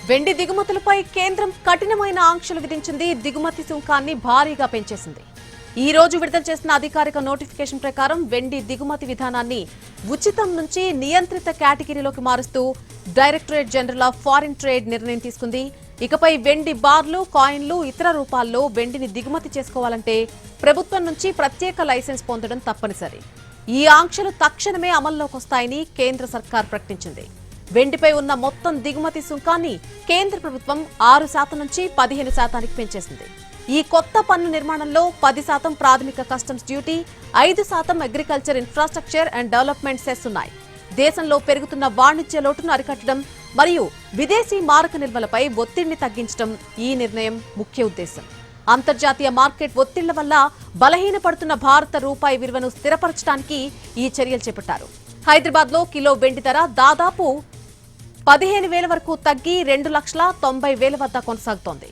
వెండి దిగుమతులపై కేంద్రం కఠినమైన ఆంక్షలు విధించింది. దిగుమతి సుంకాన్ని భారీగా పెంచేసింది. ఈ రోజు విడుదల చేసిన అధికారిక నోటిఫికేషన్ ప్రకారం వెండి దిగుమతి విధానాన్ని ఉచితం నుంచి నియంత్రిత కేటగిరీలోకి మారుస్తూ directorate general of foreign trade నిర్ణయం తీసుకుంది. ఇకపై వెండి బార్లు, కాయిన్లు, ఇతర రూపాల్లో వెండిని దిగుమతి చేసుకోవాలంటే ప్రభుత్వం నుంచి ప్రత్యేక లైసెన్స్ పొందడం తప్పనిసరి. ఈ ఆంక్షలు తక్షణమే అమల్లోకి వస్తాయని కేంద్ర సర్కార్ ప్రకటించింది. వెండిపై ఉన్న మొత్తం దిగుమతి సుంకాన్ని కేంద్ర ప్రభుత్వం 6% నుంచి 15% పెంచేసింది. ఈ కొత్త పన్ను నిర్మాణంలో 10% ప్రాథమిక customs duty, 5% agriculture infrastructure and development cess ఉన్నాయి. దేశంలో పెరుగుతున్న వాణిజ్య లోటును అరికట్టడం మరియు విదేశీ మారక నిల్వలపై ఒత్తిడిని తగ్గించడం ఈ నిర్ణయం ముఖ్య ఉద్దేశం. అంతర్జాతీయ మార్కెట్ ఒత్తిళ్ల వల్ల బలహీనపడుతున్న భారత రూపాయి విలువను స్థిరపరచడానికి ఈ చర్యలు చేపట్టారు. హైదరాబాద్ లో కిలో వెండి ధర దాదాపు 15,000 వరకు తగ్గి 2,90,000 వద్ద కొనసాగుతోంది.